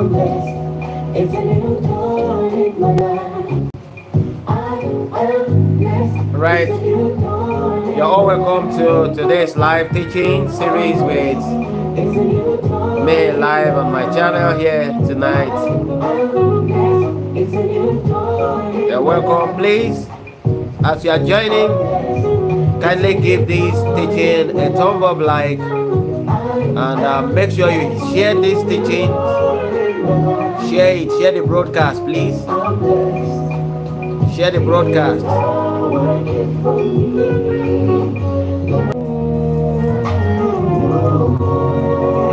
It's a new dawn in my life. I am blessed. Right. You're all welcome to today's live teaching series with me live on my channel here tonight. You're welcome. Please, as you are joining, kindly give this teaching a thumb up like, and make sure you share this teaching. Share it. Share the broadcast, please. Share the broadcast.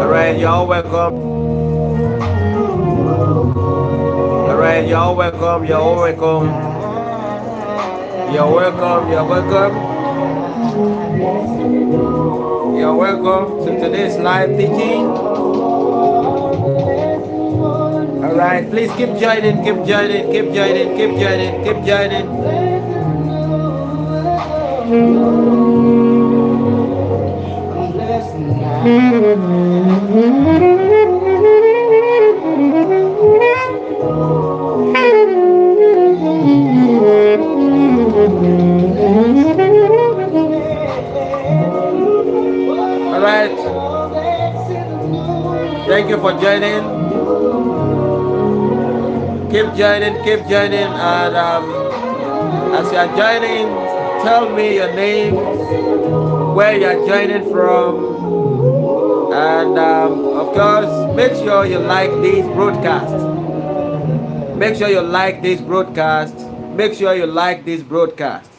Alright, you're all welcome. Alright, you're all welcome. You're all welcome. You're welcome. You're welcome. You're welcome to today's live teaching. Alright, please keep joining, keep joining, keep joining, keep joining, keep joining. Alright, thank you for joining. Keep joining, and as you are joining, tell me your name, where you are joining from, and of course, make sure you like this broadcast. Make sure you like this broadcast. Make sure you like this broadcast,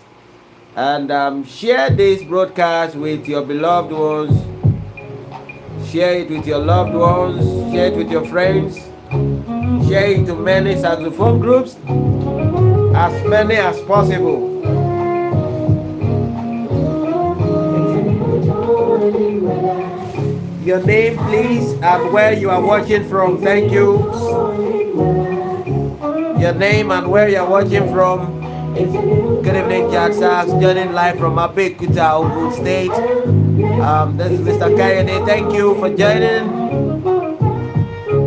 and share this broadcast with your beloved ones. Share it with your loved ones. Share it with your friends. Share it to many saxophone groups, as many as possible. Your name, please, and where you are watching from. Thank you. Your name and where you are watching from. Good evening, Jadsax, joining live from ARPEGGIO, Ogun State. This is Mr. Kayode. Thank you for joining.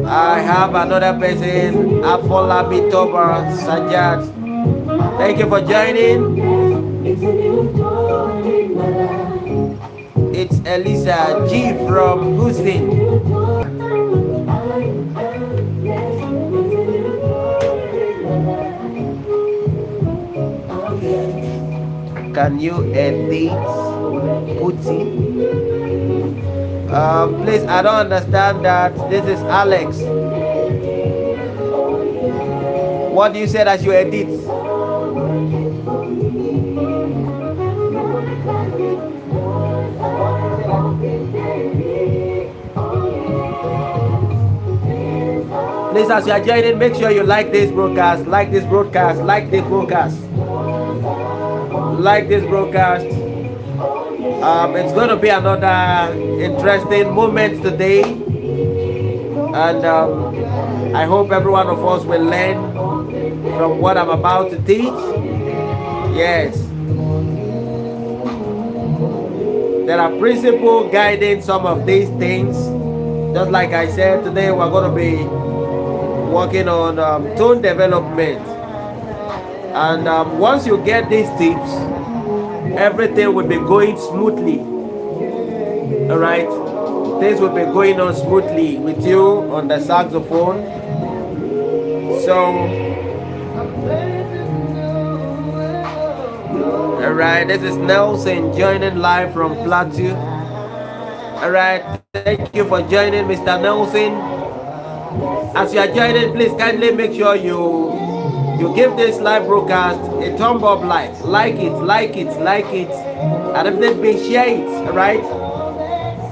I have another person, Afolabi Toba Sajad. Thank you for joining. It's Elisa G from Houston. Can you edit Putin? Please, I don't understand that. This is Alex. What do you say that you edit? Please, as you are joining, make sure you like this broadcast, like this broadcast, like this broadcast, like this broadcast. It's going to be another interesting moment today, and I hope every one of us will learn from what I'm about to teach. Yes, there are principles guiding some of these things. Just like I said, today we're going to be working on tone development, and once you get these tips, everything will be going smoothly. All right, things will be going on smoothly with you on the saxophone. So, all right, this is Nelson joining live from Plateau. All right, thank you for joining, Mr. Nelson. As you are joining, please kindly make sure you give this live broadcast a thumb up, like it, and if this be share it.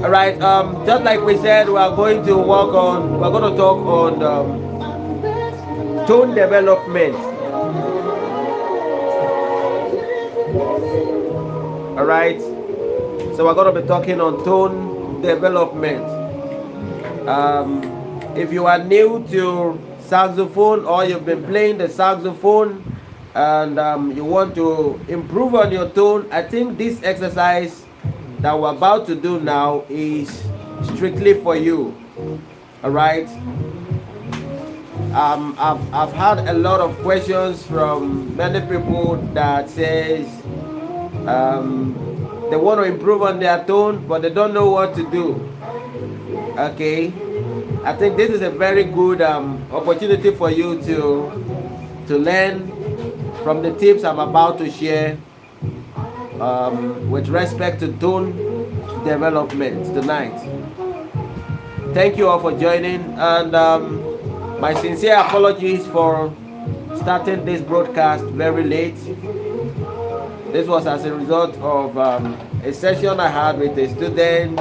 All right. Just like we said, we're going to talk on tone development. All right, so we're going to be talking on tone development. If you are new to saxophone, or you've been playing the saxophone and you want to improve on your tone, I think this exercise that we're about to do now is strictly for you. All right, I've had a lot of questions from many people that says they want to improve on their tone, but they don't know what to do. Okay, I think this is a very good opportunity for you to learn from the tips I'm about to share with respect to tone development tonight. Thank you all for joining, and my sincere apologies for starting this broadcast very late. This was as a result of a session I had with a student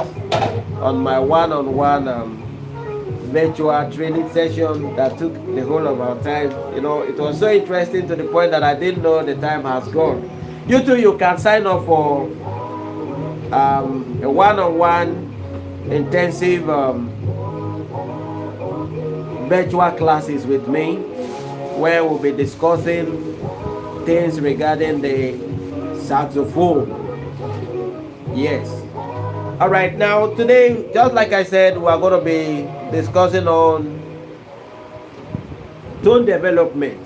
on my one-on-one virtual training session that took the whole of our time. You know, it was so interesting to the point that I didn't know the time has gone. You too, you can sign up for a one-on-one intensive virtual classes with me, where we'll be discussing things regarding the saxophone. Yes. All right, now today, just like I said, we are going to be discussing on tone development.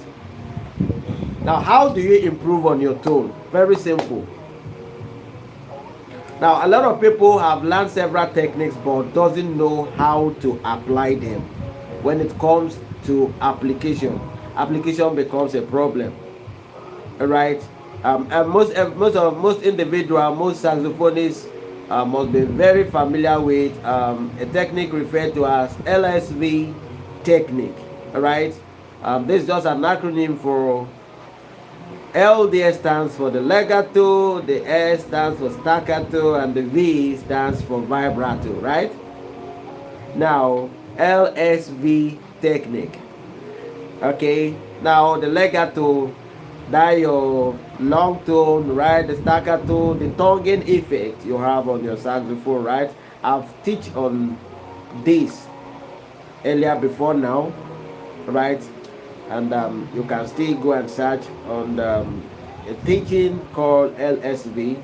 Now, how do you improve on your tone? Very simple. Now, a lot of people have learned several techniques but doesn't know how to apply them. When it comes to application becomes a problem. All right. And most individuals, most saxophonists must be very familiar with a technique referred to as LSV technique. All right. This is just an acronym for L there stands for the legato, the S stands for staccato, and the V stands for vibrato, right? Now, LSV technique. Okay, now the legato, that your long tone, right? The staccato, the tonguing effect you have on your saxophone, right? I've teach on this earlier before now, right? And you can still go and search on a teaching called LSV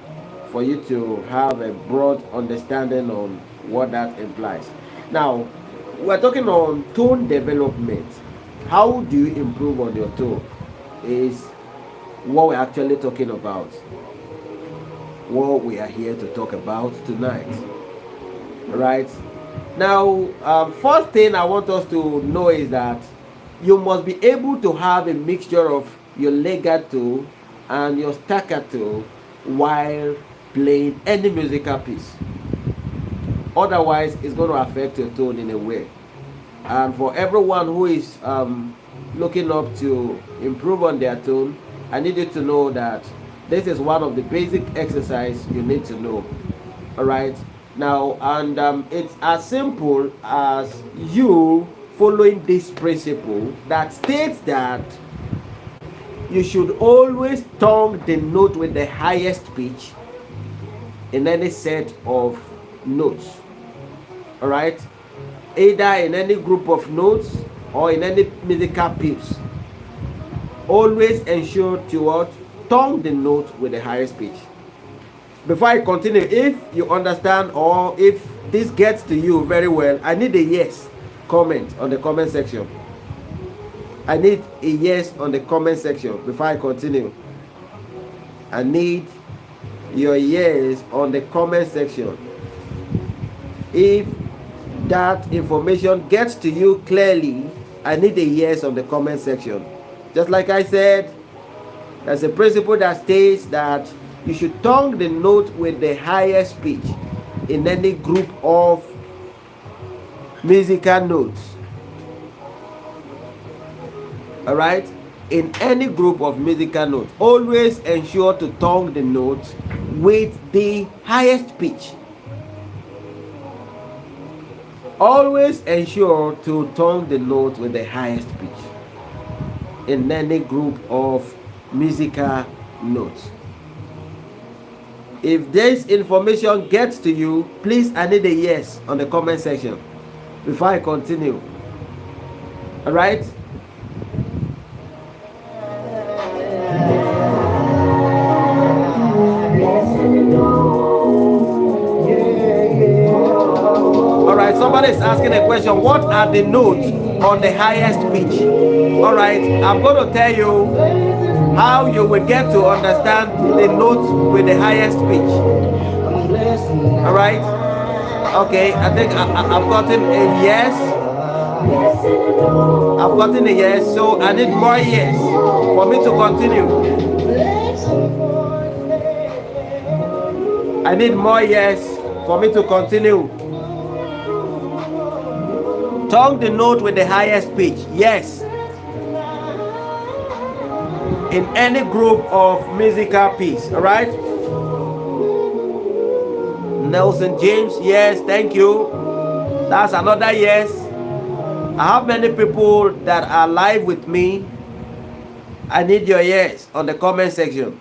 for you to have a broad understanding on what that implies. Now, we're talking on tone development. How do you improve on your tone is what we're actually talking about, what we are here to talk about tonight. Right now, first thing I want us to know is that you must be able to have a mixture of your legato and your staccato while playing any musical piece. Otherwise, it's going to affect your tone in a way. And for everyone who is looking up to improve on their tone, I need you to know that this is one of the basic exercises you need to know. All right. Now, and it's as simple as you following this principle that states that you should always tongue the note with the highest pitch in any set of notes. All right, either in any group of notes or in any musical piece. Always ensure to what? Tongue the note with the highest pitch. Before I continue, if you understand or if this gets to you very well, I need a yes comment on the comment section. I need a yes on the comment section before I continue. I need your yes on the comment section. If that information gets to you clearly, I need a yes on the comment section. Just like I said, there's a principle that states that you should tongue the note with the highest pitch in any group of musical notes. All right, in any group of musical notes, always ensure to tongue the note with the highest pitch. Always ensure to tongue the note with the highest pitch in any group of musical notes. If this information gets to you, please, I need a yes on the comment section before I continue. All right. All right, somebody Somebody is asking a question. What are the notes on the highest pitch? All right, I'm going to tell you how you will get to understand the notes with the highest pitch. All right. Okay, I think I've gotten a yes. I've gotten a yes, so I need more yes for me to continue. I need more yes for me to continue. Tongue the note with the highest pitch. Yes. In any group of musical piece. All right. Nelson James, yes, thank you. That's another yes. I have many people that are live with me. I need your yes on the comment section.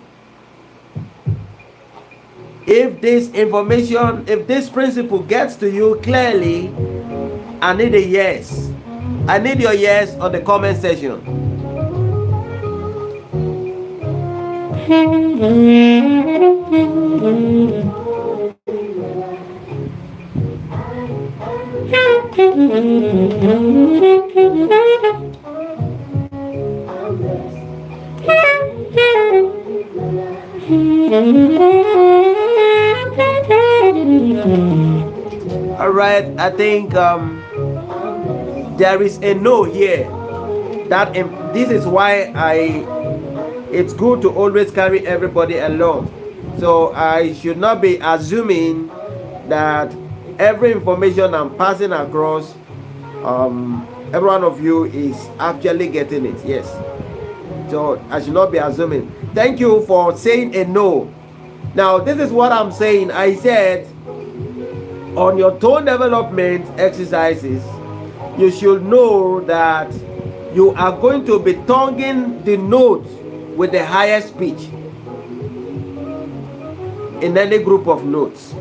If this information, if this principle gets to you clearly, I need a yes. I need your yes on the comment section. All right, I think there is a no here. That this is why it's good to always carry everybody along. So I should not be assuming that every information I'm passing across, every one of you is actually getting it. Yes. So I should not be assuming. Thank you for saying a no. Now this is what I'm saying. I said on your tone development exercises, you should know that you are going to be tonguing the notes with the highest pitch in any group of notes.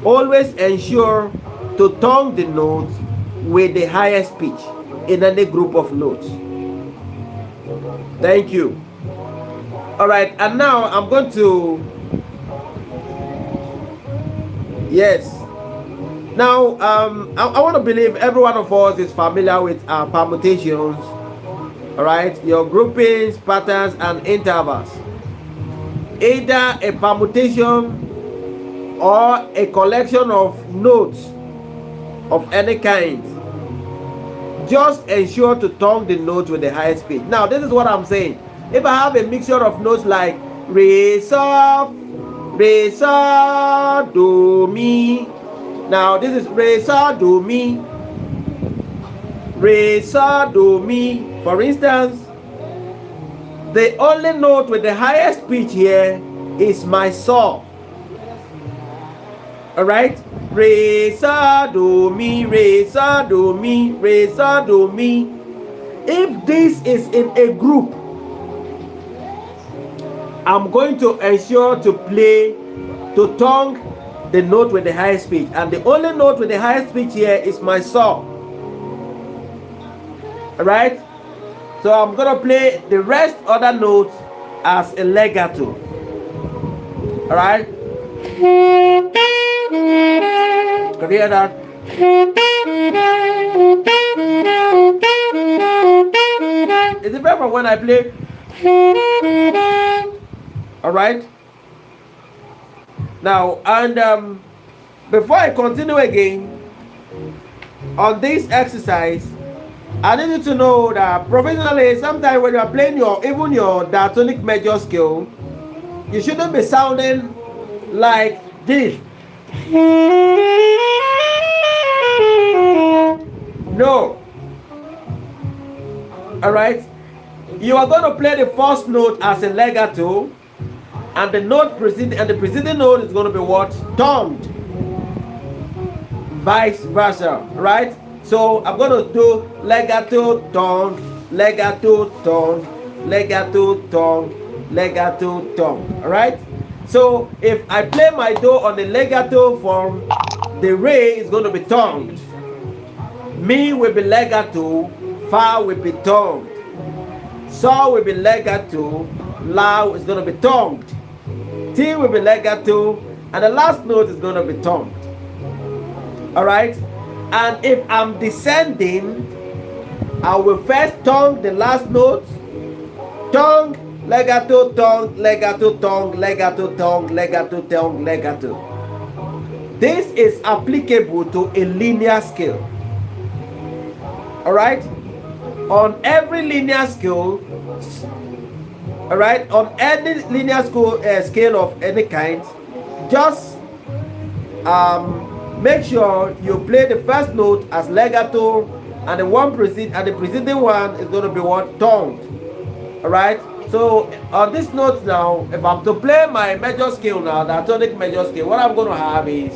Always ensure to tongue the notes with the highest pitch in any group of notes. Thank you. All right, and now I'm going to, yes. Now, I want to believe every one of us is familiar with permutations. All right, your groupings, patterns, and intervals. Either a permutation or a collection of notes of any kind. Just ensure to tongue the notes with the highest pitch. Now, this is what I'm saying. If I have a mixture of notes like re, sol, do, mi. Now, this is re, sol, do, mi. Re, sol, do, mi. For instance, the only note with the highest pitch here is my sol. All right, re, sol, do, mi, re, sol, do, mi, re, sol, do, mi. If this is in a group, I'm going to ensure to tongue the note with the highest pitch, and the only note with the highest pitch here is my sol. All right, so I'm gonna play the rest other notes as a legato. All right. Can you hear that? Is it better from when I play? All right. Now, and before I continue again on this exercise, I need you to know that professionally, sometimes when you are playing even your diatonic major scale, you shouldn't be sounding like this. No. All right. You are going to play the first note as a legato, and the preceding note is going to be what? Tongued. Vice versa, right? So I'm going to do legato, tongue, legato, tongue, legato, tongue, legato, tongue. All right. So if I play my do on the legato form, the re is going to be tongued. Mi will be legato, fa will be tongued. Sol will be legato, la is going to be tongued. T will be legato, and the last note is going to be tongued. All right, and if I'm descending, I will first tongue the last note, tongue, legato, tongue, legato, tongue, legato, tongue, legato, tongue, legato. This is applicable to a linear scale. All right, on every linear scale, all right, on any linear scale of any kind, just make sure you play the first note as legato, and the preceding one is going to be what, tongue. All right, so on this note now, if I'm to play my major scale now, the tonic major scale, what I'm going to have is,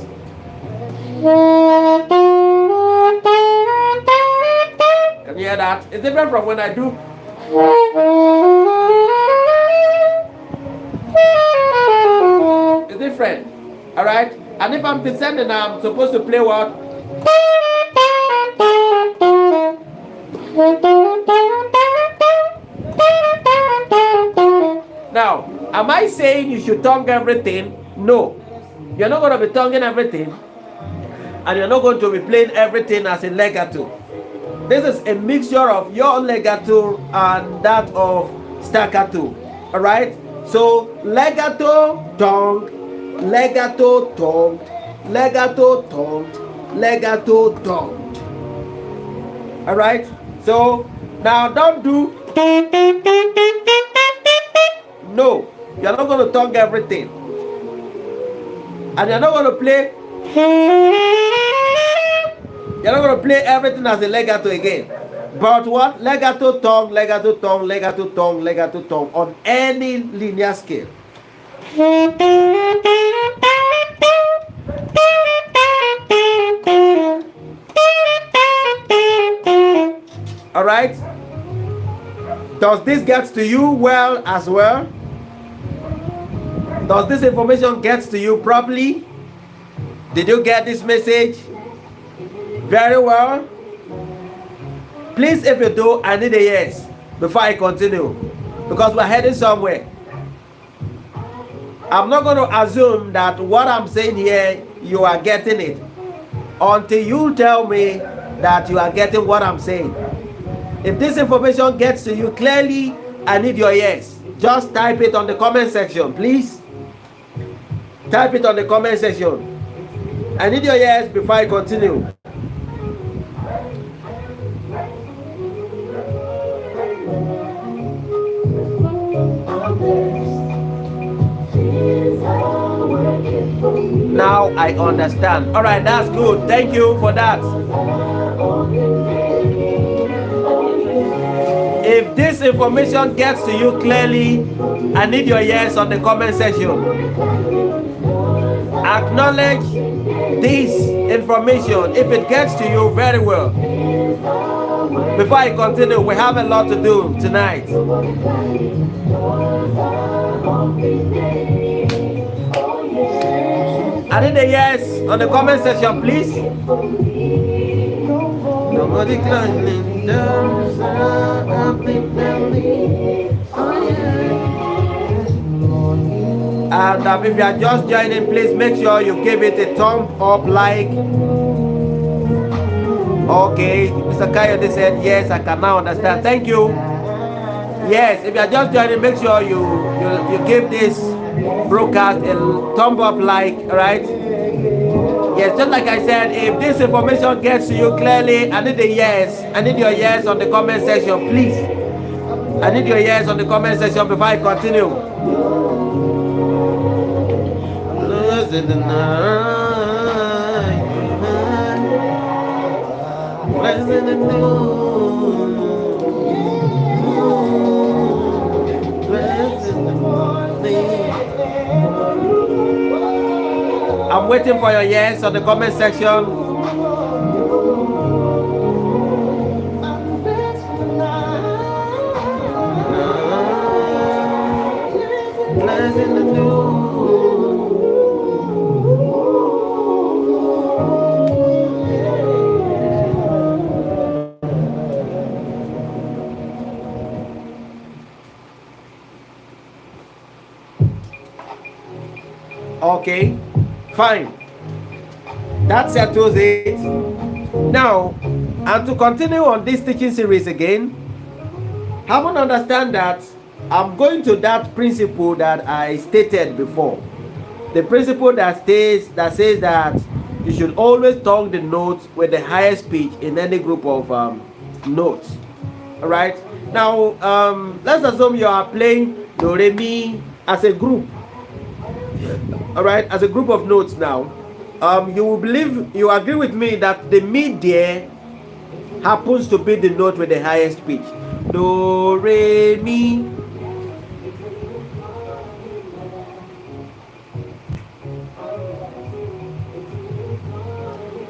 can you hear that? It's different from when I do. It's different. All right, and if I'm descending, I'm supposed to play what? Now, am I saying you should tongue everything? No, you're not going to be tonguing everything, and you're not going to be playing everything as a legato. This is a mixture of your legato and that of staccato. All right, so legato, tongue, legato, tongue, legato, tongue, legato, tongue. All right, so now don't do. No, you're not going to tongue everything, and you're not going to play. You're not going to play everything as a legato again. But what? Legato, tongue, legato, tongue, legato, tongue, legato, tongue on any linear scale. All right? Does this get to you well as well? Does this information get to you properly? Did you get this message? Very well. Please, if you do, I need a yes before I continue, because we're heading somewhere. I'm not going to assume that what I'm saying here, you are getting it, until you tell me that you are getting what I'm saying. If this information gets to you clearly, I need your yes. Just type it on the comment section, please. Type it on the comment section. I need your yes before I continue. Now I understand. All right, that's good. Thank you for that. If this information gets to you clearly, I need your yes on the comment section. Acknowledge this information if it gets to you very well. Before I continue, we have a lot to do tonight. I need a yes on the comment section, please. Nobody climbing down. And if you are just joining, please make sure you give it a thumb up, like. Okay, Mr. Coyote said yes, I can now understand. Thank you. Yes, if you are just joining, make sure you give this broadcast a thumb up, like. All right. Yes, just like I said, if this information gets to you clearly, I need a yes. I need your yes on the comment section, please. I need your yes on the comment section before I continue. In the night, in the noon, in the morning. I'm waiting for your yes on the comment section. In the noon. Okay, fine. That settles it. Now, and to continue on this teaching series again, have to understand that I'm going to that principle that I stated before. The principle that says that you should always tone the notes with the highest pitch in any group of notes. All right. Now, let's assume you are playing do re mi as a group. All right, as a group of notes now. You agree with me that the mi there happens to be the note with the highest pitch. Do re mi.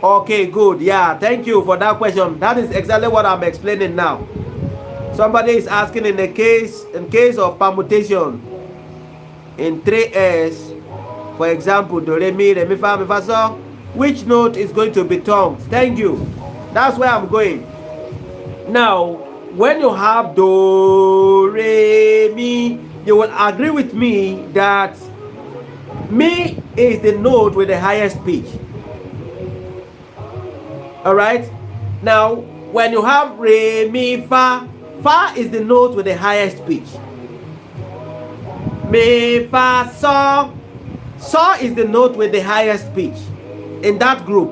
Okay, good. Yeah, thank you for that question. That is exactly what I'm explaining now. Somebody is asking in case of permutation in 3s, for example, do re mi fa mi fa so, which note is going to be toned? Thank you. That's where I'm going. Now, when you have do re mi, you will agree with me that mi is the note with the highest pitch. All right. Now, when you have re mi fa, fa is the note with the highest pitch. Mi fa so, so is the note with the highest pitch in that group.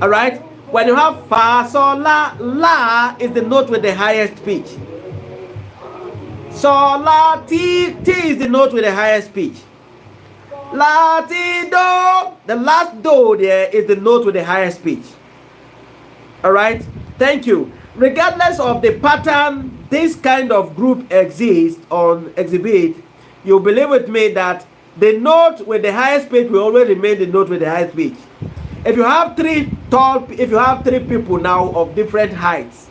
All right. When you have fa so la, la is the note with the highest pitch. So la ti, ti is the note with the highest pitch. La ti do, the last do there is the note with the highest pitch. All right, thank you. Regardless of the pattern this kind of group exists on exhibit, you believe with me that the note with the highest pitch will always remain the note with the highest pitch. If you have three people now of different heights,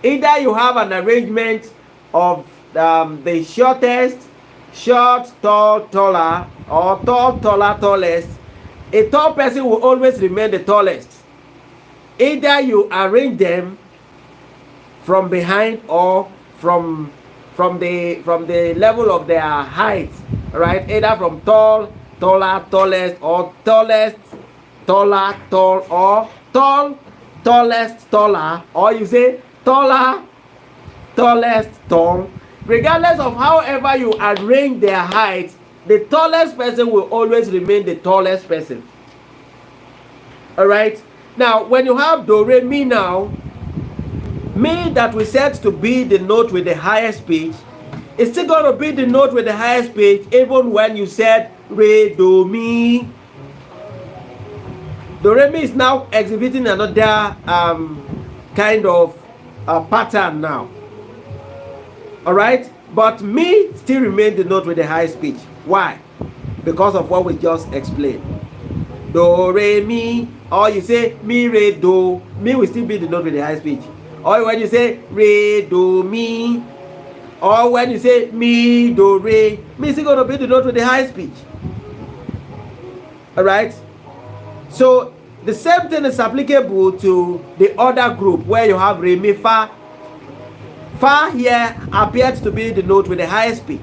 either you have an arrangement of the shortest, short, tall, taller, or tall, taller, tallest. A tall person will always remain the tallest. Either you arrange them from behind or from the level of their height, right? Either from tall, taller, tallest, or tallest, taller, tall, or tall, tallest, taller, or you say taller, tallest, tall. Regardless of however you arrange their height, the tallest person will always remain the tallest person. All right. Now, when you have do re mi now, mi that we set to be the note with the highest pitch, it's still going to be the note with the highest pitch even when you said re do mi. Do re mi is now exhibiting another kind of pattern now. All right, but mi still remains the note with the highest pitch. Why? Because of what we just explained. Do re mi, or you say mi re do, mi will still be the note with the highest pitch. Or when you say re do mi, or when you say mi do re, mi is still going to be the note with the highest pitch. All right. So the same thing is applicable to the other group where you have re mi fa. Fa here appears to be the note with the highest pitch.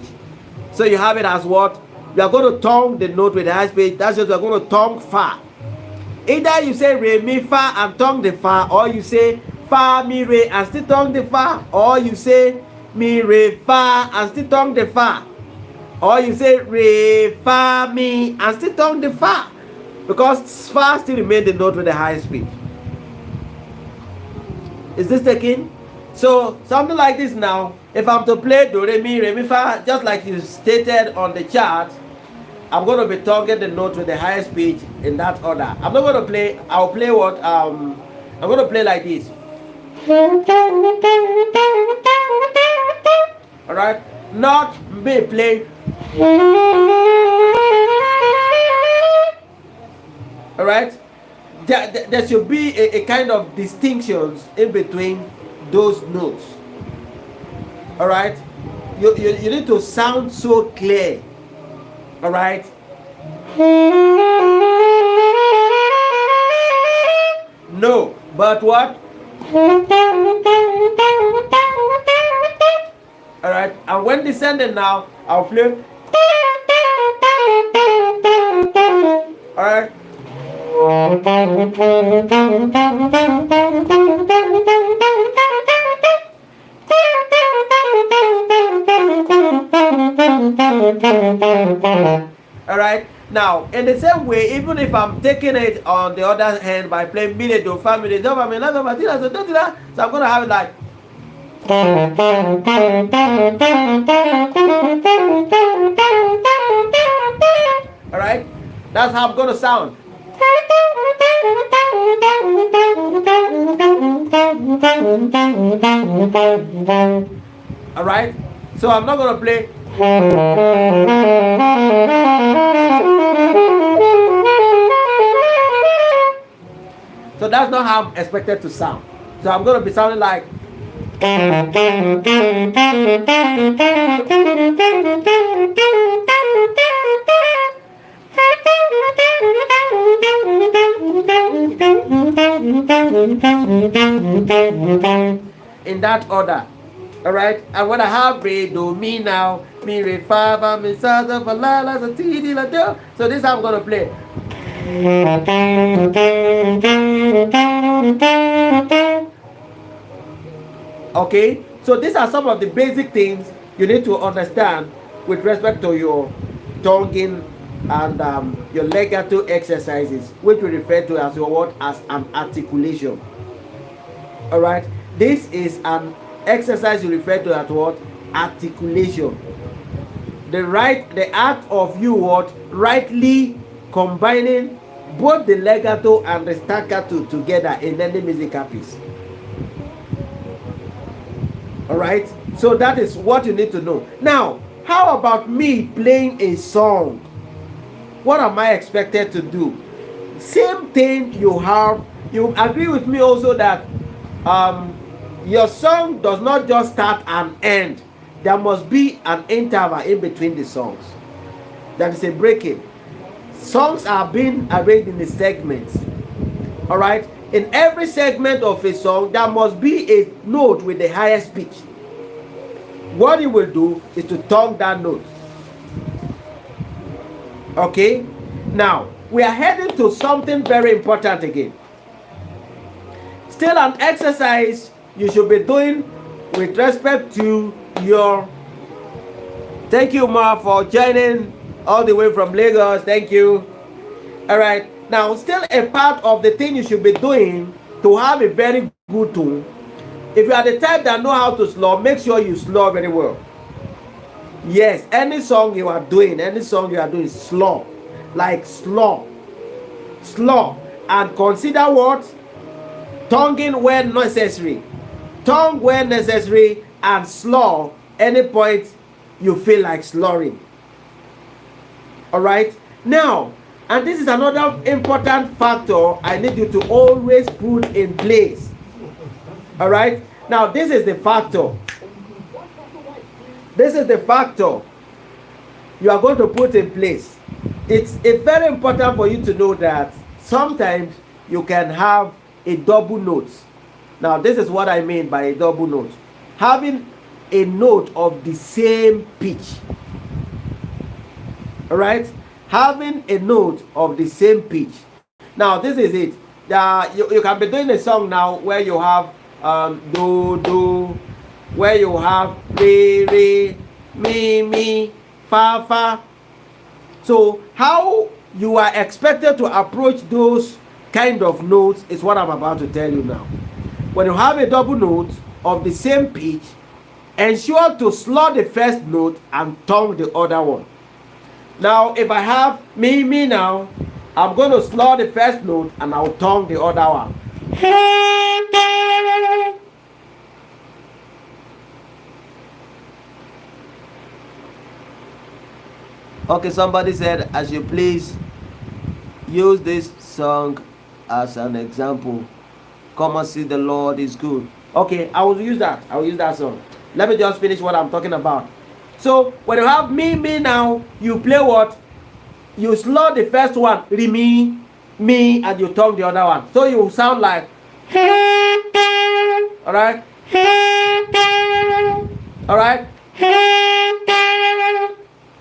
So you have it as what? You are going to tongue the note with the highest pitch. That's just you are going to tongue fa. Either you say re mi fa and tongue the fa, or you say fa mi re and still tongue the fa, or you say mi re fa and still tongue the fa, or you say re fa mi and still tongue the fa, because fa still remains the note with the highest pitch. Is this taken? So something like this now, if I'm to play do re mi fa, just like you stated on the chart, I'm going to be tonguing the note with the highest pitch in that order. I'm not going to play, I'll play what, I'm going to play like this. Alright, not me play. Alright, there should be a kind of distinctions in between those notes. All right, you need to sound so clear. All right. No, but what? All right, and when descending now, I'll play. All right. All right. Now, in the same way, even if I'm taking it on the other hand by playing minute or 5 minutes, so I'm gonna have it like. All right. That's how I'm gonna sound. All right. So I'm not gonna play. So that's not how I'm expected to sound. So I'm gonna be sounding like. In that order. All right. And when I have re, do, mi now, mi, re, fa, fa, mi, sa, sa, fa, la, la, sa, ti, di, la, do. So this is how I'm gonna play. Okay. So these are some of the basic things you need to understand with respect to your tonguing and your legato exercises, which we refer to as your what as an articulation. All right. This is an exercise you refer to as what? Articulation. The act of you what? Rightly combining both the legato and the staccato together in any musical piece. All right. So that is what you need to know. Now, how about me playing a song? What am I expected to do? Same thing you have. You agree with me also that your song does not just start and end. There must be an interval in between the songs. That is a breaking. Songs are being arranged in the segments. All right. In every segment of a song, there must be a note with the highest pitch. What you will do is to tongue that note. Okay. Now we are heading to something very important again. Still an exercise you should be doing with respect to your. Thank you, Ma, for joining all the way from Lagos. Thank you. All right. Now, still a part of the thing you should be doing to have a very good tune. If you are the type that know how to slur, make sure you slur very well. Yes, any song you are doing, slur. Like slur. Slur. And consider what? Tonguing when necessary. Tongue when necessary and slur any point you feel like slurring. Alright? Now, and this is another important factor I need you to always put in place. Alright? Now, this is the factor. This is the factor you are going to put in place. It's very important for you to know that sometimes you can have a double note. Now, this is what I mean by a double note. Having a note of the same pitch. Alright? Having a note of the same pitch. Now, this is it. You can be doing a song now where you have do, do, where you have re, re, mi, fa, fa. So, how you are expected to approach those kind of notes is what I'm about to tell you now. When you have a double note of the same pitch, ensure to slur the first note and tongue the other one. Now, if I have me now, I'm going to slur the first note and I'll tongue the other one. Okay, somebody said I should please use this song as an example. Come and see the Lord is good. Okay, I will use that. I will use that song. Let me just finish what I'm talking about. So when you have me now, you play what? You slur the first one, re, me, and you tongue the other one. So you sound like. Alright? Alright?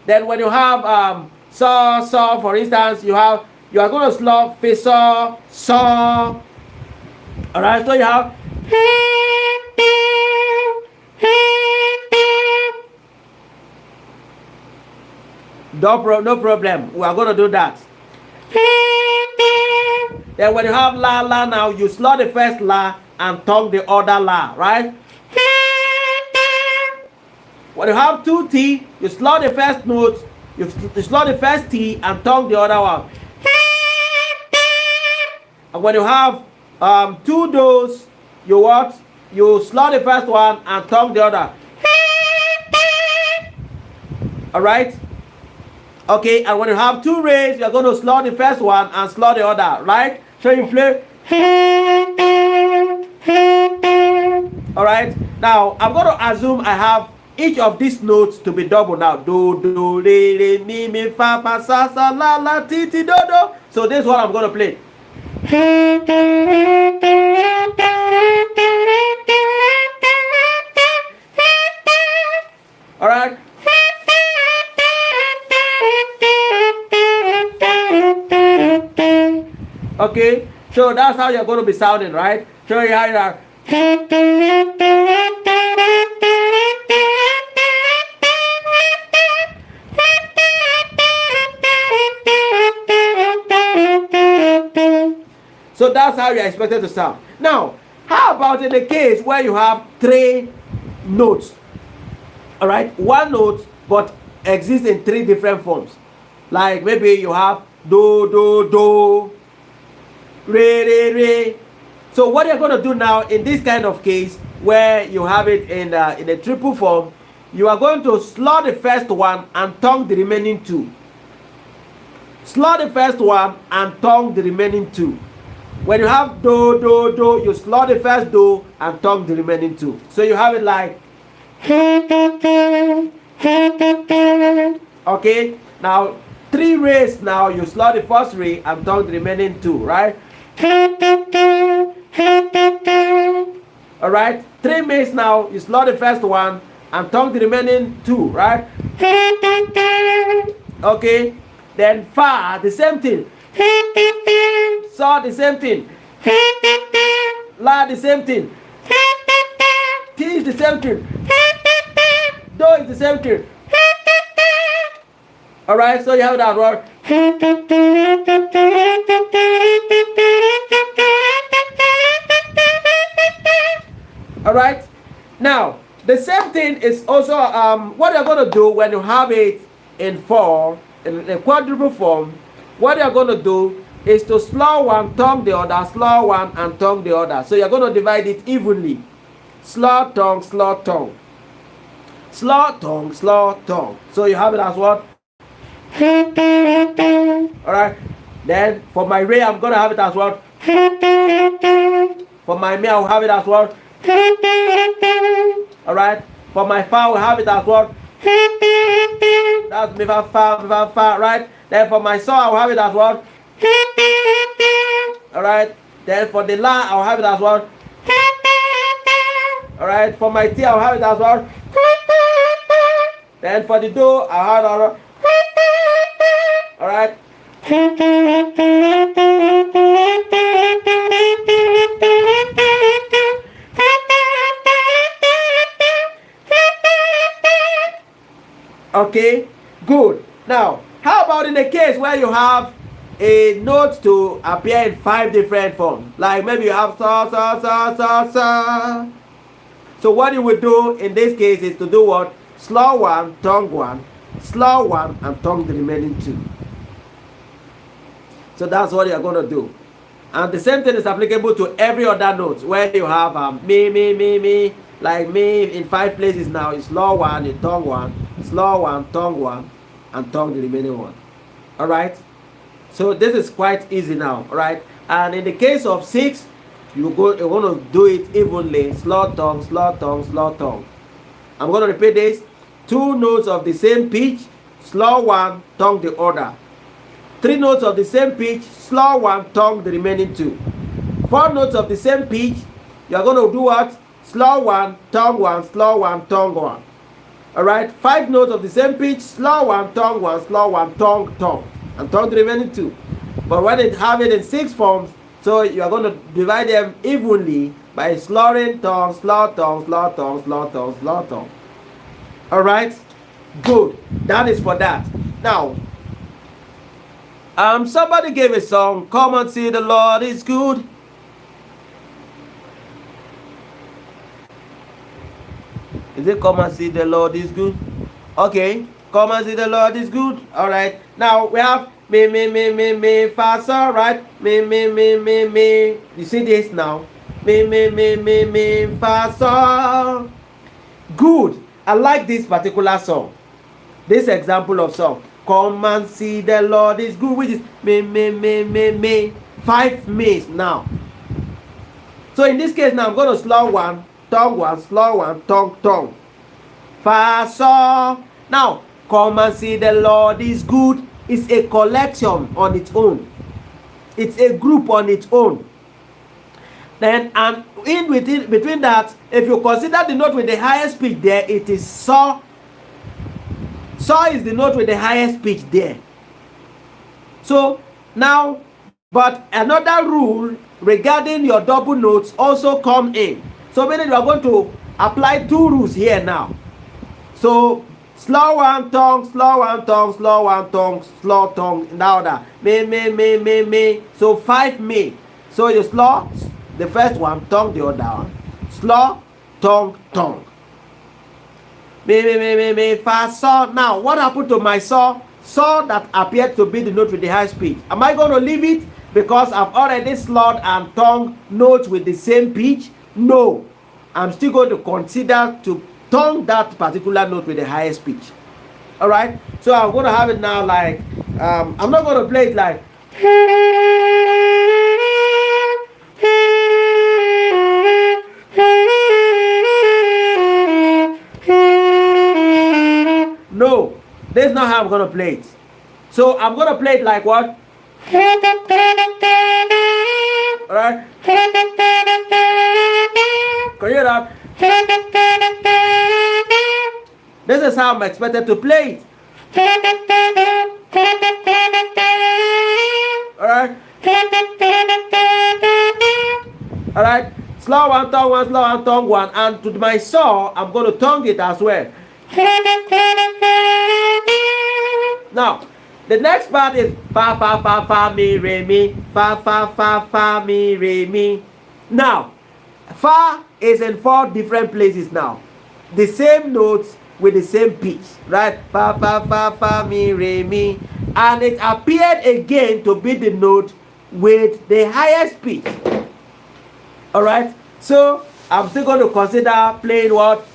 Then when you have so for instance, you have you are going to slur fa saw saw. All right, so you have no problem. We are going to do that. Then when you have la la now, you slur the first la and tongue the other la, right? When you have two T, you slur the first note, you slur the first T and tongue the other one. And when you have two do's, you what? You slur the first one and tongue the other. Alright? Okay, and when you have two rays, you're going to slur the first one and slur the other, right? So you play. Alright, now I'm going to assume I have each of these notes to be double now. Do, do, re, re, mi, mi, fa, fa, sa, sa, la, la, ti, ti, do, do. So this is what I'm going to play. Alright. Okay, so that's how you're going to be sounding, right? So you have that. So that's how you're expected to sound. Now, how about in the case where you have three notes? All right, one note but exists in three different forms. Like maybe you have do, do, do, re, re, re. So what you're going to do now in this kind of case where you have it in a triple form, you are going to slur the first one and tongue the remaining two. Slur the first one and tongue the remaining two. When you have do, do, do, you slur the first do and tongue the remaining two. So you have it like. Okay, now three rays now, you slur the first ray and tongue the remaining two, right? Alright, three mays now, you slur the first one and tongue the remaining two, right? Okay, then fa, the same thing. Saw, the same thing. La, the same thing. T is the same thing. Do is the same thing. Alright, so you have that word. Alright, now the same thing is also what you're going to do when you have it in four, in a quadruple form. What you're going to do is to slur one, tongue the other, slur one and tongue the other. So you're going to divide it evenly. Slur, tongue, slur, tongue. Slur, tongue, slur, tongue. So you have it as what? Alright. Then for my ray, I'm going to have it as what? For my me, I'll have it as what? Alright. For my fa, I'll have it as what? That's me fa, right? Then for my saw, I'll have it as what? Alright. Then for the la, I'll have it as what? Alright. For my t, I'll have it as what? Then for the do, I'll have it as what? Alright. Okay, good. Now, how about in the case where you have a note to appear in 5 different forms? Like maybe you have sa, sa, sa, sa, sa. So what you would do in this case is to do what? Slur one, tongue one, slur one, and tongue the remaining two. So that's what you're going to do. And the same thing is applicable to every other note where you have me, me, me, me. Like me in 5 places now, you slur one, you tongue one, slur one, and tongue the remaining one. Alright? So this is quite easy now, alright? And in the case of 6, you're going to do it evenly. Slur, tongue, slur, tongue, slur, tongue. I'm going to repeat this. 2 notes of the same pitch, slur one, tongue the other. 3 notes of the same pitch, slur one, tongue the remaining 2. 4 notes of the same pitch, you are going to do what? Slur one, slur one, tongue one. Alright, 5 notes of the same pitch, slur one, tongue, tongue, tongue, and tongue the remaining 2. But when it have it in 6 forms, so you are going to divide them evenly by slurring tongue, slur tongue, slur tongue, slur tongue, slur tongue. All right, good. That is for that. Now, somebody gave a song. Come and see the Lord is good. Is it come and see the Lord is good? Okay, come and see the Lord is good. All right. Now we have me, fa, sol, right? Me. You see this now? Me, fa, sol. Good. I like this particular song. This example of song. Come and see the Lord is good, which is me. 5 me's now. So in this case now, I'm going to slur one, tongue one, slur one, tongue. Fa, sol. Now, come and see the Lord is good. It's a collection on its own. It's a group on its own. Then, and between that, if you consider the note with the highest pitch there, it is sol. Sol is the note with the highest pitch there. So now, but another rule regarding your double notes also come in. So meaning you are going to apply 2 rules here now. So slur one tongue, slur one tongue, slur one tongue, slur tongue in order. Me. So 5 me. So you slur the first one, tongue the other one. Slur, tongue. Me, fa, sol. Now, what happened to my sol? Sol that appeared to be the note with the high pitch. Am I going to leave it because I've already slurred and tongue notes with the same pitch? No. I'm still going to consider to tongue that particular note with the highest pitch. All right. So I'm going to have it now like I'm not going to play it like. No, that's not how I'm going to play it. So I'm going to play it like what? All right. Can you hear that? This is how I'm expected to play it. Alright. Alright. Slow one, tongue one, slow one, tongue one. And to my saw, I'm going to tongue it as well. Now, the next part is fa, mi, re, mi. Fa, mi, re, mi. Now, fa is in 4 different places now. The same notes with the same pitch, right? Fa, mi, re, mi. And it appeared again to be the note with the highest pitch. Alright? So, I'm still going to consider playing what?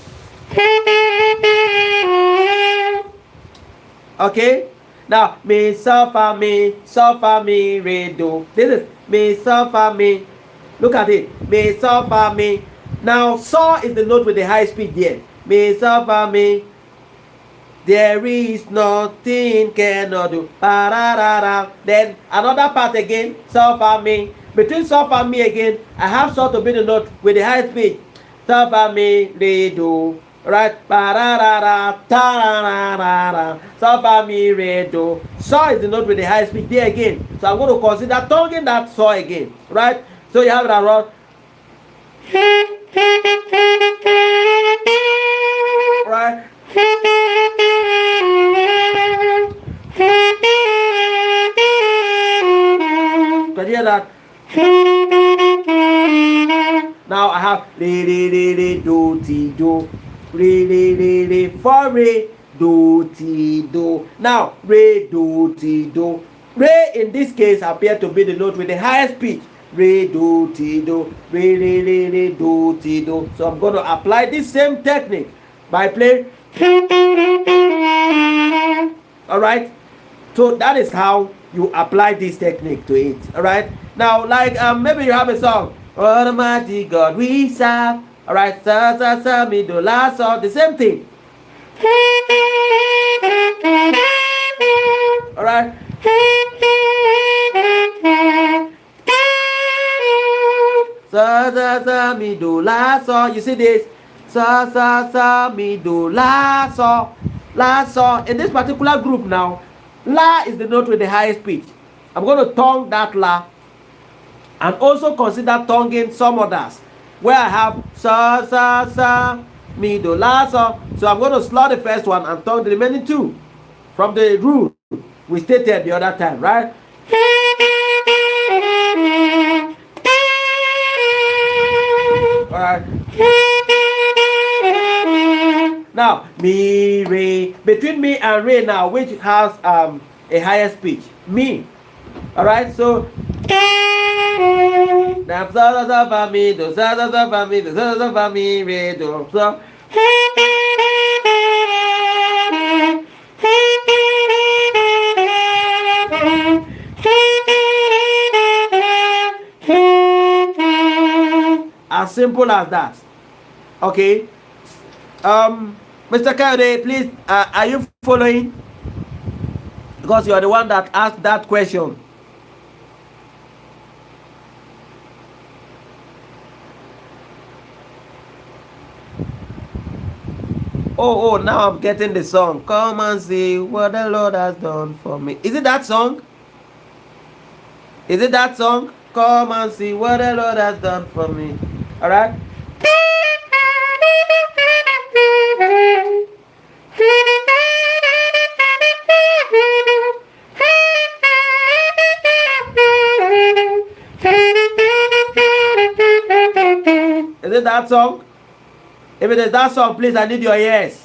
Okay? Now, mi, so, fa, mi, re, do. This is mi, so, fa, mi. Look at it. Mi, so, fa, mi. Now, so is the note with the high speed there. Mi, so, fa, mi. There is nothing cannot do. Ba-da-da-da. Then another part again. So, fa, mi. Between so, fa, mi again, I have so to be the note with the high speed. So, fa, mi, re, do. Right? Ba-da-da-da. Ta-da-da-da-da. So, fa, mi, re, do. So is the note with the high speed there again. So I'm going to consider tonguing that so again. Right? So you have that around. Right? Can you hear that? Now I have re, do, ti, do. Re, for re, do, ti, do. Now re, do, ti, do. Re in this case appear to be the note with the highest pitch. Re, do, ti, do. Re, do, ti, do. So I'm going to apply this same technique by playing. Alright, so that is how you apply this technique to it. Alright, now like maybe you have a song, Almighty God we serve. Alright, sa, mi, do, la, so, the same thing. Alright. Sa, mi, do, la, so. You see this? Sa, mi, do, la, so. La, so. In this particular group now, la is the note with the highest pitch. I'm going to tongue that La, and also consider tonguing some others where I have sa sa sa, mi do la sa. So I'm going to slur the first one and tongue the remaining two from the rule we stated the other time, right? All right. Now mi re, between mi and re now, which has a higher pitch? Mi. All right. So now sa sa sa fa mi do, sa sa sa fa mi do, sa sa sa fa mi re do. So as simple as that. Okay. Mr. Kayode, please, are you following? Because you are the one that asked that question. Oh, now I'm getting the song. Come and see what the Lord has done for me. Is it that song? Is it that song? Come and see what the Lord has done for me. All right. Is it that song? If it is that song, please, I need your ears.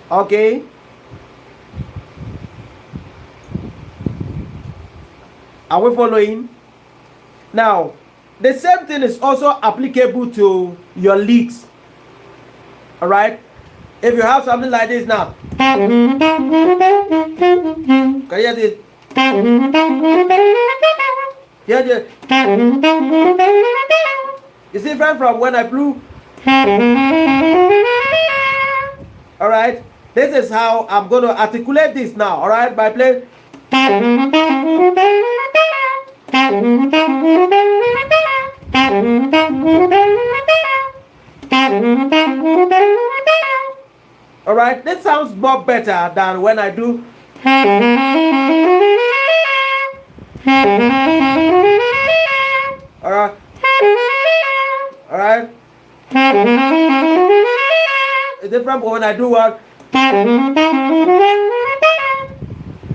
Okay. Are we following? Now, the same thing is also applicable to your leaks. All right. If you have something like this now, can you hear this? Hear it's different from when I blew. All right. This is how I'm going to articulate this now. All right, by playing. All right, this sounds more better than when I do. All right. All right. It's different from when I do what?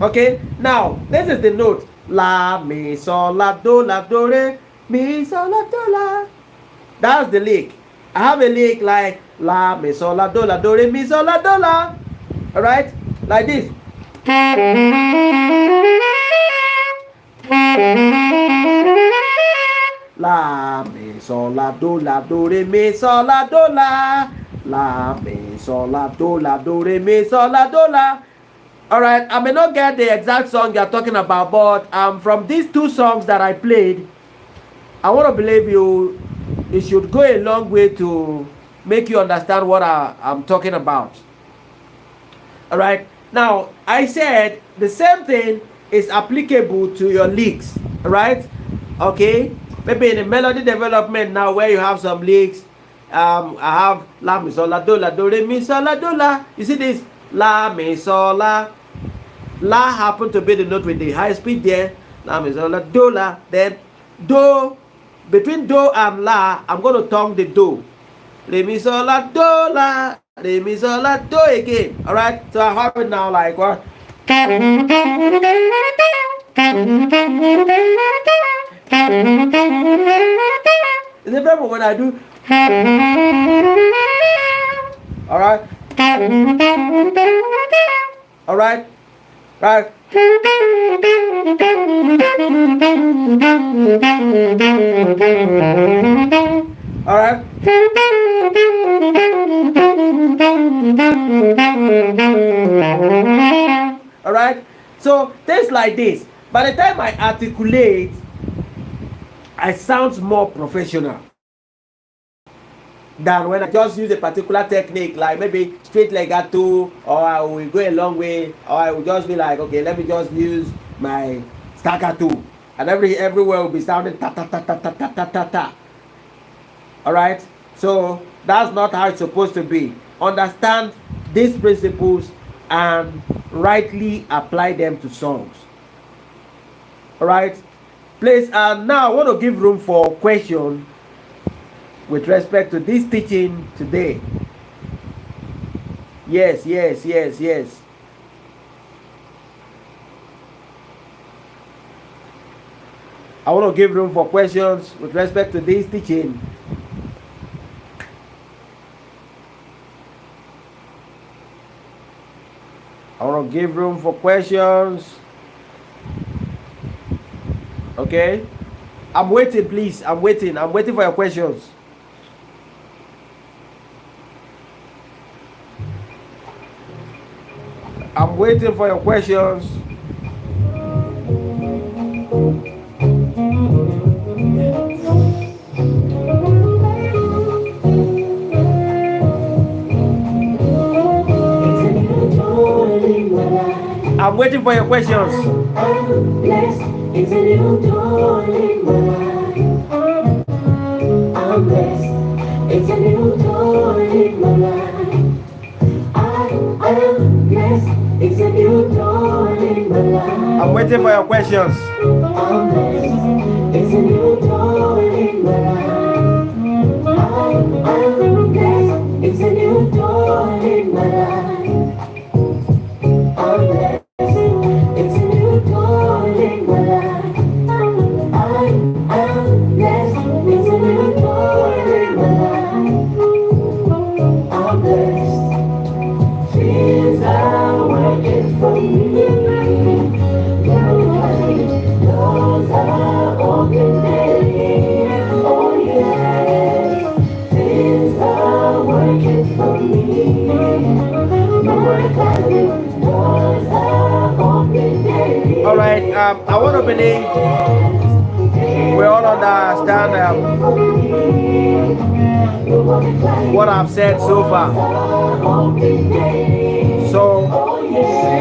Okay, now this is the note. La, mi, sol, la, do, re, mi, sol, la, do, la. That's the lick. I have a lick like la, mi, sol, la, do, re, mi, sol, la, do, la. All right, like this. La, mi, sol, la, do, re, mi, sol, la, do, la. La, mi, sol, la, do, re, mi, sol, la, do, la. All right, I may not get the exact song you're talking about, but from these two songs that I played, I want to believe it should go a long way to make you understand what I'm talking about. All right, now I said the same thing is applicable to your licks, right? Okay, maybe in the melody development now where you have some licks, I have la, mi, sol, la, do, re, mi, sol, la, do, la. You see this? La, mi, sol, la. La happen to be the note with the high speed there. La, mi, sol, la, do, la. Then do, between do and la, I'm going to tongue the do. Re, mi, sol, la, do, la. Re, mi, sol, la, do again. All right. So I have it now like what? It's different from when I do. All right. All right. Right. All right. All right. So things like this. By the time I articulate, I sound more professional than when I just use a particular technique, like maybe straight legato, or I will go a long way, or I will just be like, okay, let me just use my staccato. and everywhere will be sounding ta ta ta ta ta ta ta ta ta. All right. So that's not how it's supposed to be. Understand these principles and rightly apply them to songs. All right. Please, now I want to give room for question with respect to this teaching today. Yes, yes, yes, yes. I want to give room for questions with respect to this teaching. I want to give room for questions. Okay? I'm waiting, please. I'm waiting. I'm waiting for your questions. I'm waiting for your questions. I'm waiting for your questions. I'm blessed. It's a new dawn in my life. I'm blessed. It's a new dawn in my life. I am blessed. It's a new dawn in my life. I'm waiting for your questions. I'm blessed. It's a new dawn in my life. I am blessed. It's a new dawn in my life. I'm blessed. It's a new dawn in my life. I am blessed. It's a new dawn in my life. I'm blessed. Things are working for me. Doors are open daily. Oh yes. Things are working for me. No more climbing. Doors are open daily. All right. I want to believe we all understand what I've said so far. So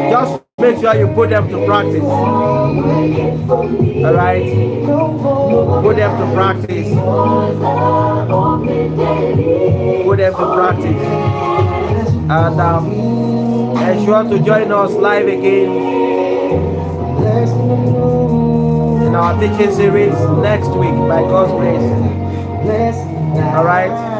just make sure you put them to practice. All right. Put them to practice. Put them to practice. And ensure to join us live again in our teaching series next week by God's grace. All right.